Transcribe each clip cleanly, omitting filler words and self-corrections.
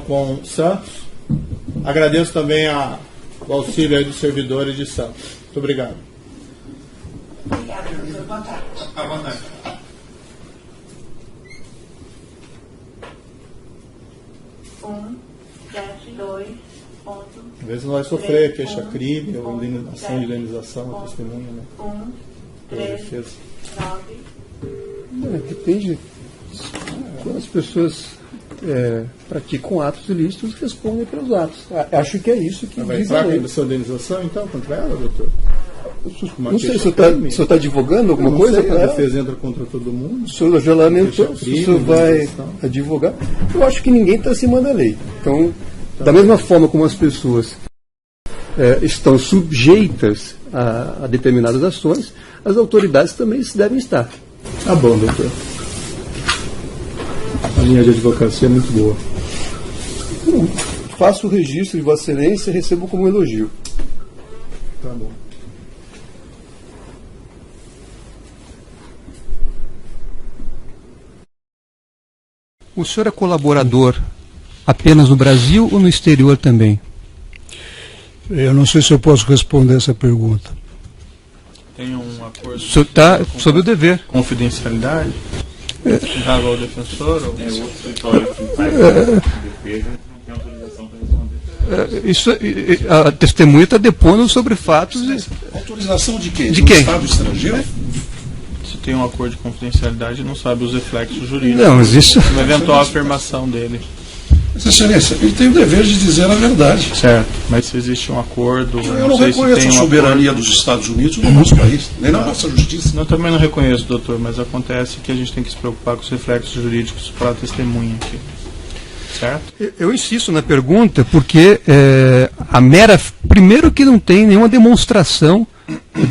com Santos. Agradeço também o auxílio aí dos servidores de Santos. Muito obrigado. Obrigada, professor. Boa tarde. Boa tarde. 172. Às vezes nós sofrer queixa-crime ou ação de indenização, a testemunha, né? 139. Depende. Quando as pessoas praticam atos ilícitos, respondem pelos atos. Acho que é isso que vai diz a lei. entrar com a sua indenização, então, contra ela, doutor? Não sei, o senhor está advogando alguma coisa? A defesa entra contra todo mundo. O senhor já lamentou, se o senhor vai advogar. Eu acho que ninguém está acima da lei. Então, da mesma forma como as pessoas estão sujeitas a determinadas ações, as autoridades também devem estar. Tá bom, doutor. A linha de advocacia é muito boa. Faço o registro de Vossa Excelência e recebo como elogio. Tá bom. O senhor é colaborador apenas no Brasil ou no exterior também? Eu não sei se eu posso responder essa pergunta. Tem um acordo... O senhor está sob o dever. Confidencialidade? Dava ao defensor? Ou... É outro escritório que faz a defesa, não tem autorização para responder. A testemunha está depondo sobre fatos... Autorização de quem? De quem? Estado estrangeiro? Se tem um acordo de confidencialidade, não sabe os reflexos jurídicos. Não, mas isso... Uma eventual afirmação dele. Vossa Excelência, ele tem o dever de dizer a verdade. Certo, mas se existe um acordo... Eu não sei se reconheço tem a um soberania acordo... dos Estados Unidos no nosso país, nem na nossa justiça. Eu também não reconheço, doutor, mas acontece que a gente tem que se preocupar com os reflexos jurídicos para a testemunha aqui. Certo? Eu insisto na pergunta porque primeiro que não tem nenhuma demonstração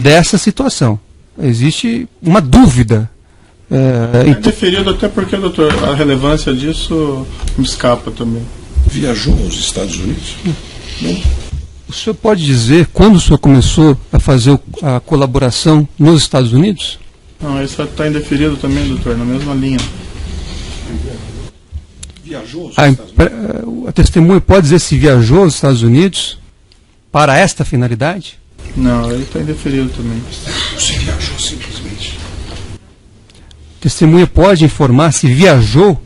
dessa situação. Existe uma dúvida. É deferido até porque, doutor, a relevância disso me escapa também. Viajou aos Estados Unidos? Não. O senhor pode dizer quando o senhor começou a fazer a colaboração nos Estados Unidos? Não, isso está indeferido também, doutor, na mesma linha. Viajou aos Estados Unidos? A testemunha pode dizer se viajou aos Estados Unidos para esta finalidade? Não, ele está indeferido também. Você viajou simplesmente. Testemunha pode informar se viajou,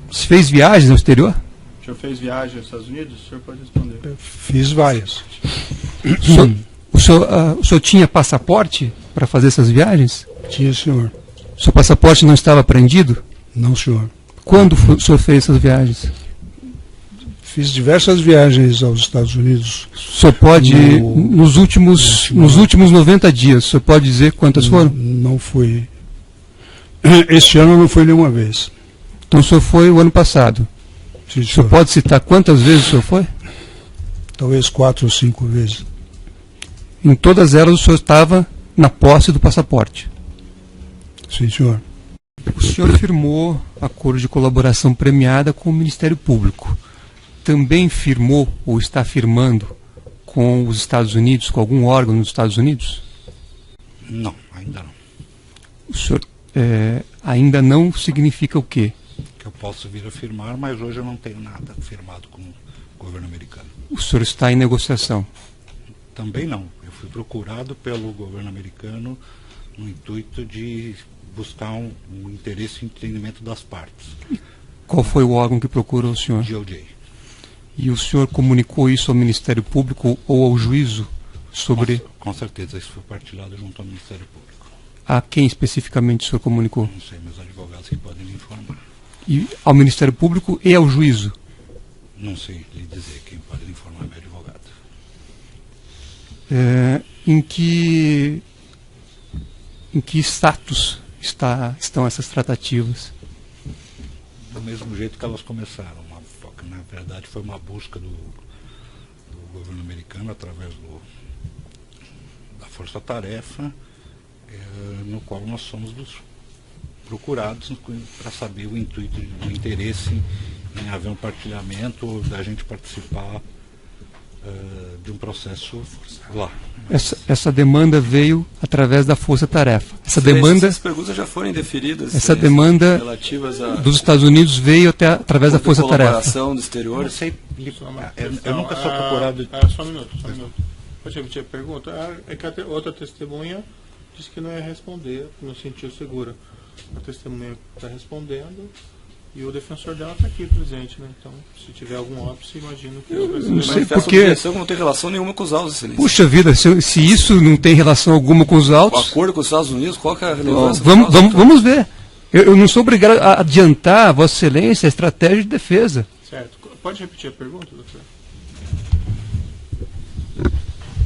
se fez viagens no exterior? O senhor fez viagem aos Estados Unidos? O senhor pode responder. Eu fiz várias. O senhor tinha passaporte para fazer essas viagens? Tinha, senhor. O seu passaporte não estava apreendido? Não, senhor. Quando o senhor fez essas viagens? Fiz diversas viagens aos Estados Unidos. O senhor pode, nos últimos 90 dias, o senhor pode dizer quantas foram? Não fui. Este ano não foi nenhuma vez. Então o senhor foi o ano passado. Sim, o senhor pode citar quantas vezes o senhor foi? Talvez 4 ou 5 vezes. Em todas elas o senhor estava na posse do passaporte? Sim, senhor. O senhor firmou acordo de colaboração premiada com o Ministério Público. Também firmou ou está firmando com os Estados Unidos, com algum órgão nos Estados Unidos? Não, ainda não. O senhor ainda não significa o quê? Que eu posso vir a firmar, mas hoje eu não tenho nada firmado com o governo americano. O senhor está em negociação? Também não. Eu fui procurado pelo governo americano no intuito de buscar um interesse e entendimento das partes. Qual foi o órgão que procurou o senhor? DOJ. E o senhor comunicou isso ao Ministério Público ou ao juízo sobre... Com certeza, isso foi partilhado junto ao Ministério Público. A quem especificamente o senhor comunicou? Não sei, meus advogados que podem me informar. E ao Ministério Público e ao juízo? Não sei lhe dizer quem pode me informar, meu advogado. Em que status estão essas tratativas? Do mesmo jeito que elas começaram. Na verdade, foi uma busca do governo americano através da força-tarefa, no qual nós somos procurados para saber o intuito, o interesse em haver um partilhamento, da gente participar de um processo lá. Essa demanda veio através da força-tarefa. Essas perguntas já foram indeferidas. Essa demanda dos Estados Unidos veio através da força-tarefa. Colaboração do exterior. Eu nunca sou procurado. Só um minuto. Pode repetir a pergunta? É que a outra testemunha disse que não ia responder, não sentiu segura. A testemunha está respondendo e o defensor dela está aqui presente, né? Então, se tiver algum óbice, imagino que eu não sei porque objeção não tem relação nenhuma com os autos, excelência. Puxa vida, se isso não tem relação alguma com os autos. O acordo com os Estados Unidos, qual que é a relevância? Vamos ver. Eu não sou obrigado a adiantar, a Vossa Excelência, a estratégia de defesa. Certo. Pode repetir a pergunta, doutor?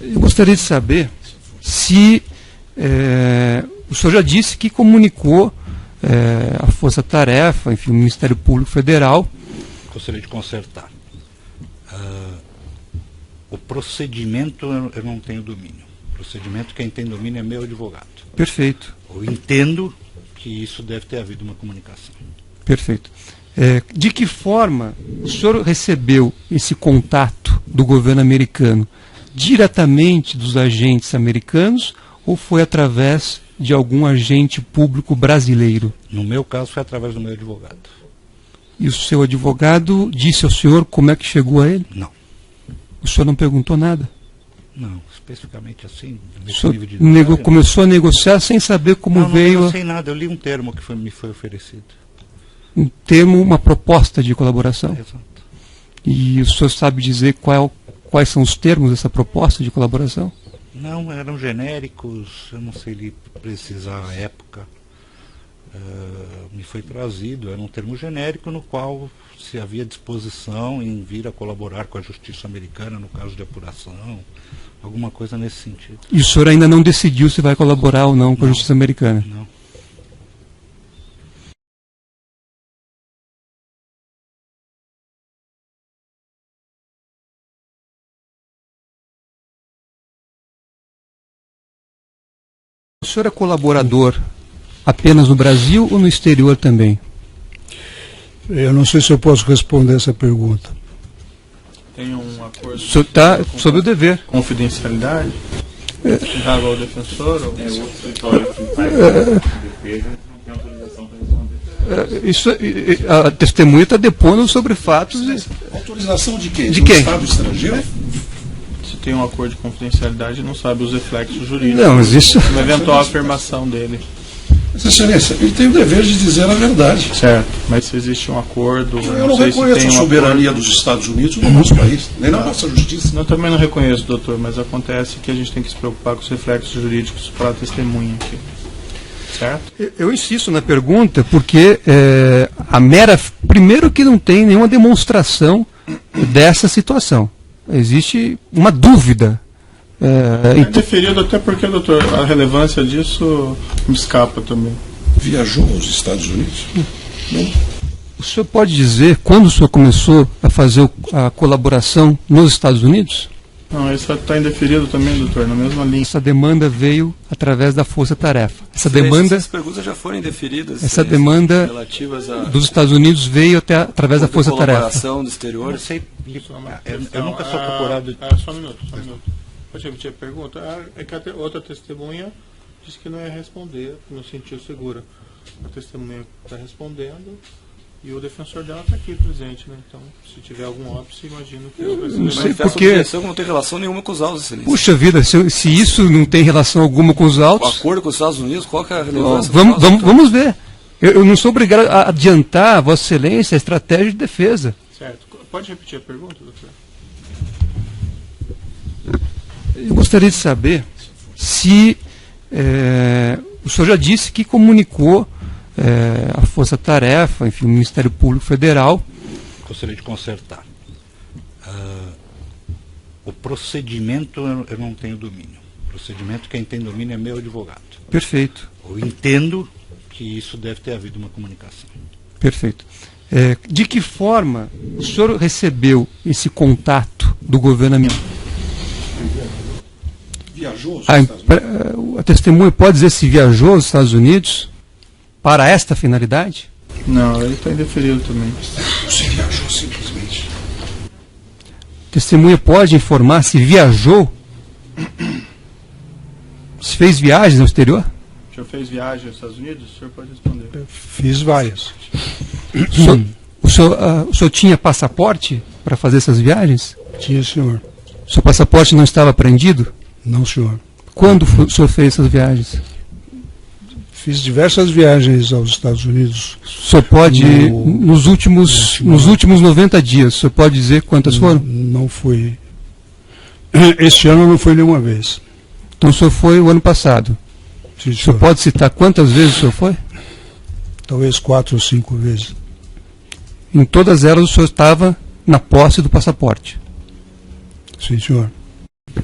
Eu gostaria de saber se o senhor já disse que comunicou a Força-Tarefa, enfim, o Ministério Público Federal. Gostaria de consertar. O procedimento eu não tenho domínio. O procedimento, quem tem domínio é meu advogado. Perfeito. Eu entendo que isso deve ter havido uma comunicação. Perfeito. De que forma o senhor recebeu esse contato do governo americano? Diretamente dos agentes americanos ou foi através de algum agente público brasileiro? No meu caso, foi através do meu advogado. E o seu advogado disse ao senhor como é que chegou a ele? Não. O senhor não perguntou nada? Não, especificamente assim. O senhor começou a negociar sem saber como veio... Não sei nada, eu li um termo que me foi oferecido. Um termo, uma proposta de colaboração? Exato. E o senhor sabe dizer quais são os termos dessa proposta de colaboração? Não, eram genéricos, eu não sei lhe precisar a época. Me foi trazido, era um termo genérico no qual se havia disposição em vir a colaborar com a justiça americana no caso de apuração, alguma coisa nesse sentido. E o senhor ainda não decidiu se vai colaborar ou não com a justiça americana? Não. O senhor é colaborador apenas no Brasil ou no exterior também? Eu não sei se eu posso responder essa pergunta. Tem um acordo... O senhor está sob o dever. Confidencialidade? Dado ao defensor? Ou... outro escritório que faz defesa não tem autorização para responder. A testemunha está depondo sobre fatos... Autorização de quem? De quem? Estado estrangeiro? Se tem um acordo de confidencialidade, não sabe os reflexos jurídicos. Não, mas isso... Uma eventual afirmação dele. Excelência, ele tem o dever de dizer a verdade. Certo, mas se existe um acordo... Eu não reconheço a soberania dos Estados Unidos no nosso país, nem na nossa justiça. Eu também não reconheço, doutor, mas acontece que a gente tem que se preocupar com os reflexos jurídicos para a testemunha aqui. Certo? Eu insisto na pergunta porque primeiro que não tem nenhuma demonstração dessa situação. Existe uma dúvida. É deferido até porque, doutor, a relevância disso me escapa também. Viajou aos Estados Unidos? Não. O senhor pode dizer quando o senhor começou a fazer a colaboração nos Estados Unidos? Não, isso está indeferido também, doutor, na mesma linha. Essa demanda veio através da força-tarefa. Essas perguntas já foram indeferidas. Essa demanda dos Estados Unidos veio através da força-tarefa. Colaboração do exterior. Eu nunca sou procurado... Só um minuto. Pode repetir a pergunta? É que a outra testemunha disse que não ia responder, não sentiu segura. A testemunha está respondendo e o defensor dela está aqui presente, né? Então, se tiver algum óbice, imagino que eu não sei porque não tem relação nenhuma com os autos, excelência. Puxa vida, se isso não tem relação alguma com os autos... O acordo com os Estados Unidos, qual que é a relevância? Vamos ver. Eu não sou obrigado a adiantar, Vossa Excelência, a estratégia de defesa. Certo. Pode repetir a pergunta, doutor? Eu gostaria de saber se o senhor já disse que comunicou a Força-Tarefa, enfim, o Ministério Público Federal. Gostaria de consertar. O procedimento eu não tenho domínio. O procedimento, quem tem domínio é meu advogado. Perfeito. Eu entendo que isso deve ter havido uma comunicação. Perfeito. De que forma o senhor recebeu esse contato do governo americano? Viajou aos Estados Unidos? A testemunha pode dizer se viajou aos Estados Unidos para esta finalidade? Não, ele está indeferido também. Se viajou simplesmente. testemunha pode informar se viajou, se fez viagens ao exterior? O senhor fez viagem aos Estados Unidos? O senhor pode responder. Fiz várias. O senhor tinha passaporte para fazer essas viagens? Tinha, senhor. O seu passaporte não estava apreendido? Não, senhor. Quando o senhor fez essas viagens? Fiz diversas viagens aos Estados Unidos. O senhor pode, nos últimos 90 dias, o senhor pode dizer quantas foram? Não fui. Este ano não foi nenhuma vez. Então o senhor foi o ano passado. Sim, o senhor senhor. pode citar quantas vezes o senhor foi? Talvez 4 ou 5 vezes. Em todas elas o senhor estava na posse do passaporte. Sim, senhor.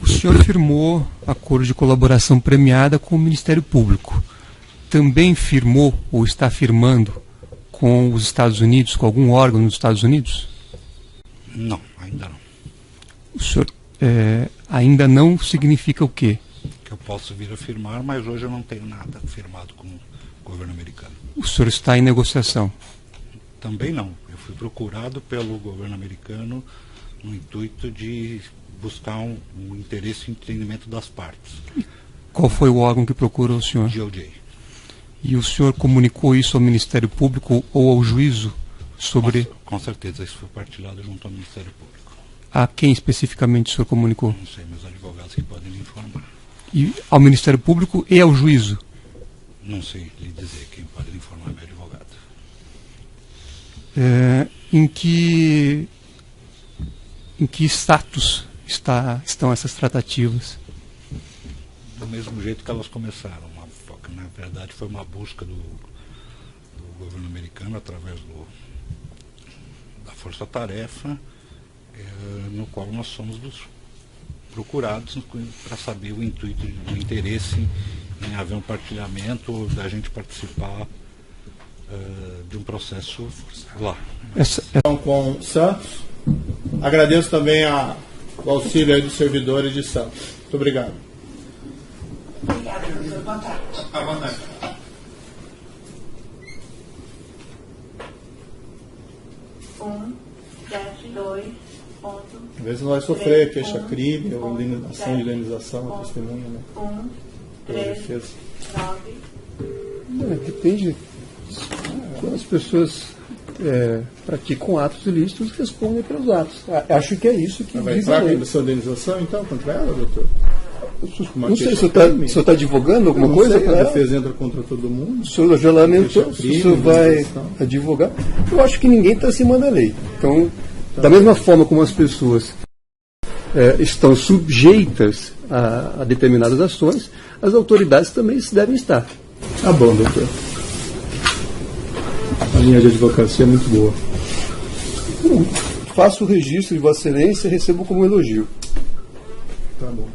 O senhor firmou acordo de colaboração premiada com o Ministério Público. Também firmou ou está firmando com os Estados Unidos, com algum órgão nos Estados Unidos? Não, ainda não. O senhor ainda não significa o quê? Que eu posso vir a firmar, mas hoje eu não tenho nada firmado com o governo americano. O senhor está em negociação? Também não. Eu fui procurado pelo governo americano no intuito de buscar um interesse e entendimento das partes. Qual foi o órgão que procurou o senhor? DOJ. E o senhor comunicou isso ao Ministério Público ou ao juízo sobre... Com certeza, isso foi partilhado junto ao Ministério Público. A quem especificamente o senhor comunicou? Não sei, meus advogados que podem me informar. E ao Ministério Público e ao juízo? Não sei lhe dizer, quem pode me informar é meu advogado. Em que status estão essas tratativas? Do mesmo jeito que elas começaram. Na verdade, foi uma busca do governo americano através da Força Tarefa, no qual nós somos procurados para saber o intuito, o interesse em haver um partilhamento, da gente participar de um processo lá. Então, com Santos, agradeço também o auxílio aí dos servidores de Santos. Muito obrigado. Obrigada, professor. Boa tarde. Boa tarde. Às vezes não vai sofrer queixa-crime ou ação de indenização, a testemunha, né? 3, 9. Depende. Quando as pessoas praticam atos ilícitos, respondem pelos atos. Acho que é isso que vai diz entrar a lei. com ação de indenização, então, contra ela, doutor? Não sei, o senhor está advogando alguma coisa para a ela? defesa entra contra todo mundo. O senhor já lamentou, se o senhor vai advogar. Eu acho que ninguém está acima da lei. Então, da mesma forma como as pessoas estão sujeitas a determinadas ações, as autoridades também devem estar. Tá bom, doutor. A linha de advocacia é muito boa. Faço o registro de Vossa Excelência e recebo como elogio. Tá bom.